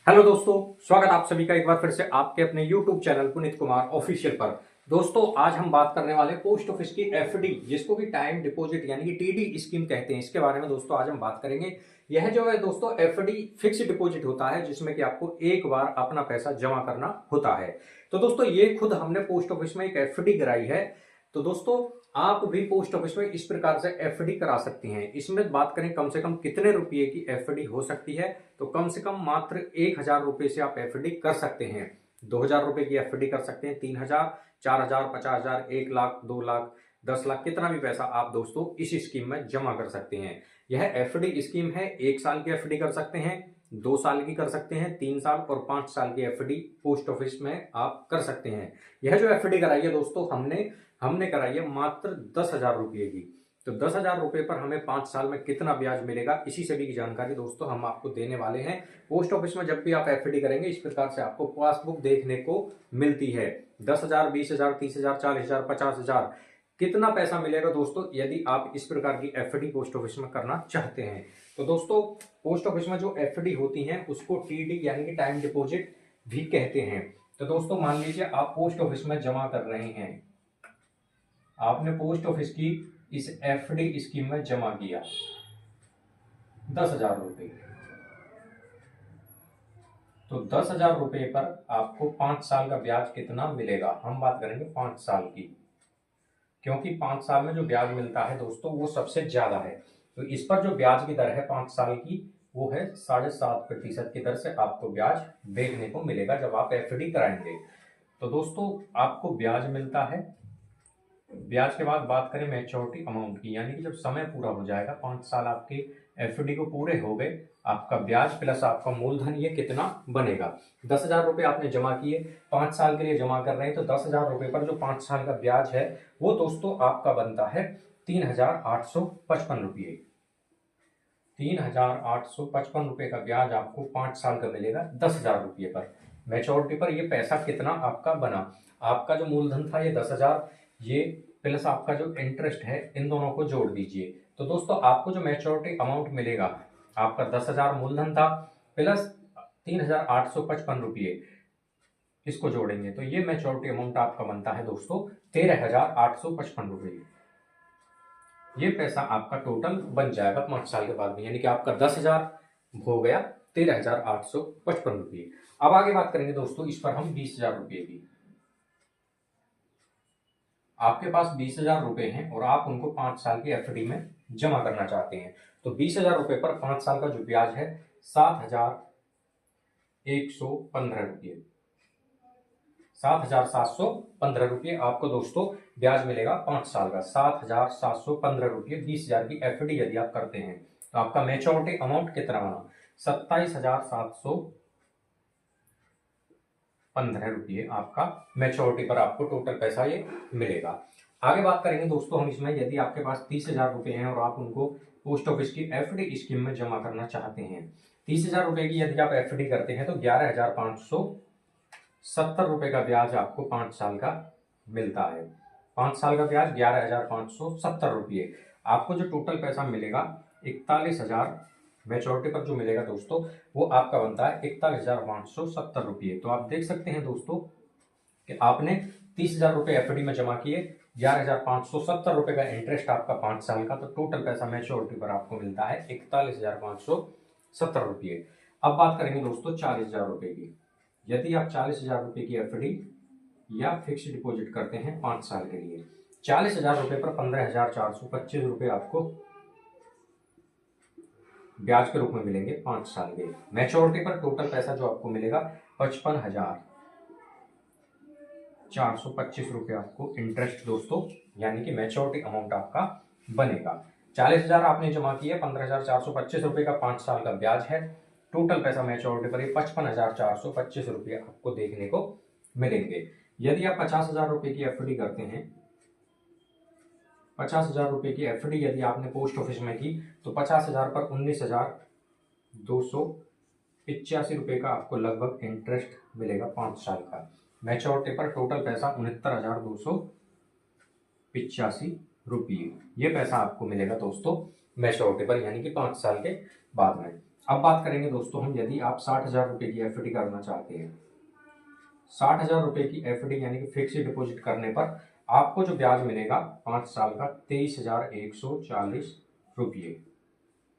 Hello दोस्तों, स्वागत आप सभी का एक बार फिर से आपके अपने YouTube channel Puneet Kumar official पर। दोस्तों, आज हम बात करने वाले पोस्ट ऑफिस की एफडी, जिसको कि टाइम डिपॉजिट यानी कि टीडी स्कीम कहते हैं, इसके बारे में दोस्तों आज हम बात करेंगे। यह जो है दोस्तों एफडी फिक्स डिपॉजिट होता है, जिसमें कि आपको एक बार अपना पैसा जमा करना होता है। तो दोस्तों ये खुद हमने पोस्ट ऑफिस में एक एफडी कराई है। तो दोस्तों आप भी पोस्ट ऑफिस में इस प्रकार से एफडी करा सकती हैं। इसमें बात करें कम से कम कितने रुपए की एफडी हो सकती है, तो कम से कम मात्र 1,000 रुपए से आप एफडी कर सकते हैं। 2,000 रुपए की एफडी कर सकते हैं, 3,000, 4,000, 50,000, 1 लाख, 2 लाख, 10 लाख, कितना भी पैसा आप दोस्तों इस स्कीम में जमा कर सकते हैं। यह एफडी स्कीम है, 1 साल की एफडी कर सकते हैं, 2 साल की कर सकते हैं, 3 साल और 5 साल की एफडी पोस्ट ऑफिस में आप कर सकते हैं। यह जो एफडी कराई है दोस्तों हमने कराई है मात्र 10,000 रुपये की। तो 10,000 रुपये पर हमें 5 साल में कितना ब्याज मिलेगा, इसी सभी की जानकारी दोस्तों हम आपको देने वाले हैं। पोस्ट ऑफिस में जब भी आप एफडी करेंगे इस प्रकार से आपको पासबुक देखने को मिलती है। 10,000, 20,000, 30,000, 40,000, 50,000, कितना पैसा मिलेगा दोस्तों यदि आप इस प्रकार की एफडी पोस्ट ऑफिस में करना चाहते हैं। तो दोस्तों पोस्ट ऑफिस में जो एफडी होती है उसको टीडी यानी कि टाइम डिपॉजिट भी कहते हैं। तो दोस्तों मान लीजिए आप पोस्ट ऑफिस में जमा कर रहे हैं, आपने पोस्ट ऑफिस की इस एफडी स्कीम में जमा किया 10,000 रुपये। तो 10,000 रुपये पर आपको 5 साल का ब्याज कितना मिलेगा, हम बात करेंगे 5 साल की, क्योंकि 5 साल में जो ब्याज मिलता है दोस्तों वो सबसे ज्यादा है। तो इस पर जो ब्याज की दर है 5 साल की वो है 7.5% की दर से आपको ब्याज देखने को मिलेगा जब आप एफडी कराएंगे। तो दोस्तों आपको ब्याज मिलता है। ब्याज के बाद बात करें मैच्योरिटी अमाउंट की, यानी कि जब समय पूरा हो जाएगा, 5 साल आपके एफडी को पूरे हो गए, आपका ब्याज प्लस आपका मूलधन ये कितना बनेगा। 10,000 रुपये आपने जमा किए, 5 साल के लिए जमा कर रहे हैं, तो 10,000 रुपये पर जो 5 साल का ब्याज है वो दोस्तों आपका बनता है 3,855 रुपये। 3,855 रुपये का ब्याज आपको 5 साल का मिलेगा 10,000 रुपये पर। मैच्योरिटी पर ये पैसा कितना आपका बना, आपका जो मूलधन था ये 10,000, ये प्लस आपका जो इंटरेस्ट है, इन दोनों को जोड़ दीजिए। तो दोस्तों आपको जो मैच्योरिटी अमाउंट मिलेगा, आपका 10,000 मूलधन था प्लस 3,855 रुपये, इसको जोड़ेंगे तो ये मैच्योरिटी अमाउंट आपका बनता है दोस्तों 13,855 रुपये। ये पैसा आपका टोटल बन जाएगा 5 साल के बाद में, यानी कि आपका 10,000 हो गया 13,855 रुपये। अब आगे बात करेंगे दोस्तों इस पर हम 20,000 रुपये की। आपके पास 20,000 रुपये हैं और आप उनको 5 साल की एफडी में जमा करना चाहते हैं। तो 20,000 रुपये पर 5 साल का जो ब्याज है 7,115 रुपये, 7,715 रुपये आपको दोस्तों ब्याज मिलेगा 5 साल का। 7,715 रुपये 20,000 की एफडी यदि आप करते हैं तो आपका मैच्योरिटी अमाउंट कितना बना, 27,715 रुपये आपका मैच्योरिटी पर आपको टोटल पैसा ये मिलेगा। आगे बात करेंगे दोस्तों हम इसमें, यदि आपके पास 30,000 रुपये हैं और आप उनको पोस्ट ऑफिस की एफडी स्कीम में जमा करना चाहते हैं, 30,000 रुपये की यदि आप एफडी करते हैं तो 11,570 रुपये का ब्याज आपको 5 साल का मिलता है। 5 साल का ब्याज 11,570 रुपये। आपको जो टोटल पैसा मिलेगा 41,000 मैच्योरिटी पर जो मिलेगा दोस्तों वो आपका बनता है 41,570 रुपये। तो आप देख सकते हैं दोस्तों कि आपने 30,000 रुपये एफडी में जमा किए, 11,570 रुपये का इंटरेस्ट आपका 5 साल का, तो टोटल पैसा मैच्योरिटी पर आपको मिलता है 41,570 रुपये। अब बात करेंगे दोस्तों 40,000 रुपये की। यदि आप 40,000 रुपये की एफडी या फिक्स डिपॉजिट करते हैं 5 साल के लिए, 40,000 रुपये पर 15,425 रुपये आपको ब्याज के रूप में मिलेंगे 5 साल के। मैच्योरिटी पर टोटल पैसा जो आपको मिलेगा 55,425 रुपये आपको इंटरेस्ट दोस्तों, यानी कि मैच्योरिटी अमाउंट आपका बनेगा। 40,000 आपने जमा किया, 15,425 रुपये का 5 साल का ब्याज है, टोटल पैसा मैच्योरिटी पर 55,425 रुपये आपको देखने को मिलेंगे। यदि आप 50,000 रुपये की एफडी करते हैं, 50,000 रुपये की एफडी यदि आपने पोस्ट ऑफिस में की तो 50,000 पर 19,285 रुपये का आपको लगभग इंटरेस्ट मिलेगा 5 साल का। मैच्योरिटी पर टोटल पैसा 69,285 रुपये, ये पैसा आपको मिलेगा दोस्तों मैच्योरिटी पर, यानी कि 5 साल के बाद में। अब बात करेंगे दोस्तों हम, यदि आप 60,000 रुपये की एफडी करना चाहते हैं, 60,000 रुपये की एफडी यानी कि फिक्स डिपॉजिट करने पर आपको जो ब्याज मिलेगा 5 साल का 23,140 रुपये,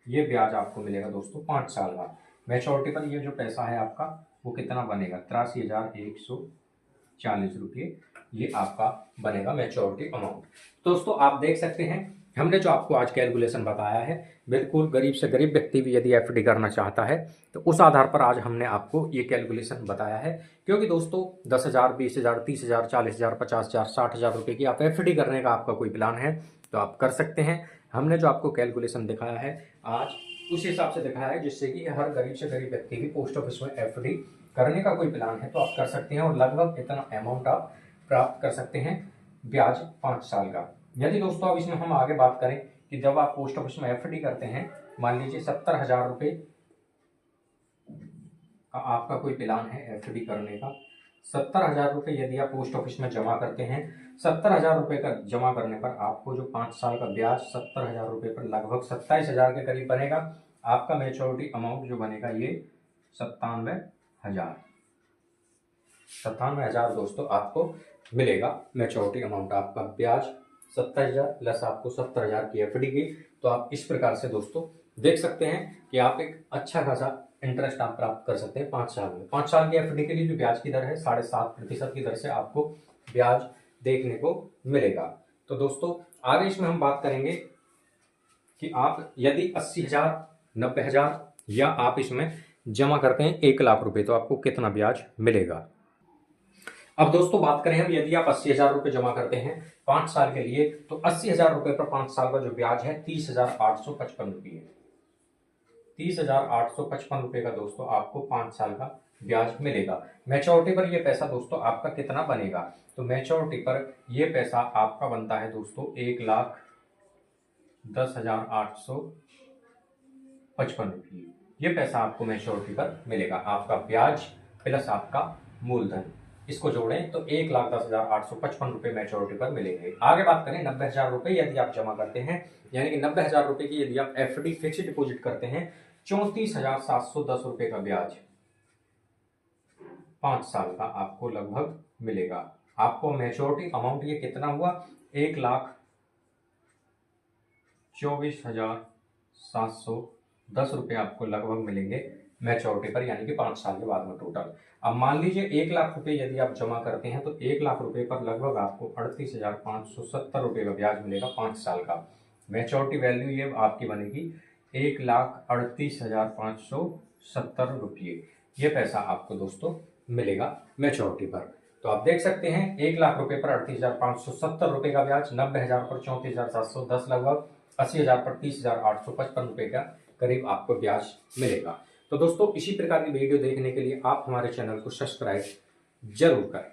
ये ब्याज आपको मिलेगा दोस्तों 5 साल का। मैच्योरिटी पर ये जो पैसा है आपका वो कितना बनेगा, 83,140 रुपये, ये आपका बनेगा मैच्योरिटी अमाउंट। दोस्तों आप देख सकते हैं हमने जो आपको आज कैलकुलेशन बताया है, बिल्कुल गरीब से गरीब व्यक्ति भी यदि एफडी करना चाहता है तो उस आधार पर आज हमने आपको ये कैलकुलेशन बताया है। क्योंकि दोस्तों 10,000, 20,000, 30,000, 40,000, 50,000, 60,000 रुपये की आप एफडी करने का आपका कोई प्लान है तो आप कर सकते हैं। हमने जो आपको कैलकुलेशन दिखाया है आज उस हिसाब से दिखाया है, जिससे कि हर गरीब से गरीब व्यक्ति भी पोस्ट ऑफिस में एफडी करने का कोई प्लान है तो आप कर सकते हैं और लगभग इतना अमाउंट आप प्राप्त कर सकते हैं, ब्याज 5 साल का। यदि दोस्तों अब इसमें हम आगे बात करें कि जब आप पोस्ट ऑफिस में एफडी करते हैं, मान लीजिए 70,000 रुपये का आपका कोई प्लान है एफडी करने का, 70,000 रुपये यदि आप पोस्ट ऑफिस में जमा करते हैं, 70,000 रुपये का जमा करने पर आपको जो 5 साल का ब्याज 70,000 रुपये पर लगभग 27,000 के करीब बनेगा। आपका मैच्योरिटी अमाउंट जो बनेगा ये 97,000, 97,000 दोस्तों आपको मिलेगा मैच्योरिटी अमाउंट। आपका ब्याज 27,000 प्लस आपको 70,000 की एफडी की। तो आप इस प्रकार से दोस्तों देख सकते हैं कि आप एक अच्छा खासा इंटरेस्ट आप प्राप्त कर सकते हैं 5 साल में। 5 साल की एफडी के लिए जो ब्याज की दर है 7.5% की दर से आपको ब्याज देखने को मिलेगा। तो दोस्तों आगे इसमें हम बात करेंगे कि आप यदि 80,000, 90,000 या आप इसमें जमा करते हैं 1,00,000 रुपये तो आपको कितना ब्याज मिलेगा। अब दोस्तों बात करें हम, यदि आप 80,000 रुपये जमा करते हैं 5 साल के लिए तो 80,000 रुपये पर 5 साल का जो ब्याज है 30,855 रुपये, 30,855 रुपये का दोस्तों आपको 5 साल का ब्याज मिलेगा। मैच्योरिटी पर यह पैसा दोस्तों आपका कितना बनेगा, तो मैच्योरिटी पर यह पैसा आपका बनता है दोस्तों 1,10,855 रुपये। ये पैसा आपको मैच्योरिटी पर मिलेगा, आपका ब्याज प्लस आपका मूलधन इसको जोड़ें तो 1,10,855 रुपये मैच्योरिटी पर मिलेंगे। आगे बात करें 90,000 रुपये यदि आप जमा करते हैं, यानी कि 90,000 रुपये की यदि आप एफडी फिक्स डिपॉजिट करते हैं, 34,710 रुपये का ब्याज 5 साल का आपको लगभग मिलेगा। आपको मैच्योरिटी अमाउंट ये कितना हुआ, 1,24,710 रुपये आपको लगभग मिलेंगे मैच्योरिटी पर, यानी कि 5 साल के बाद में टोटल। अब मान लीजिए 1,00,000 रुपये यदि आप जमा करते हैं तो 1,00,000 रुपये पर लगभग आपको 38,570 रुपये का ब्याज मिलेगा 5 साल का। मैच्योरिटी वैल्यू ये आपकी बनेगी 1,38,570 रुपये। ये पैसा आपको दोस्तों मिलेगा मैच्योरिटी पर। तो आप देख सकते हैं 1,00,000 रुपये पर 38,570 रुपये का ब्याज, 90,000 पर 34,710 लगभग, 80,000 पर 30,855 रुपये का करीब आपको ब्याज मिलेगा। तो दोस्तों इसी प्रकार की वीडियो देखने के लिए आप हमारे चैनल को सब्सक्राइब जरूर करें।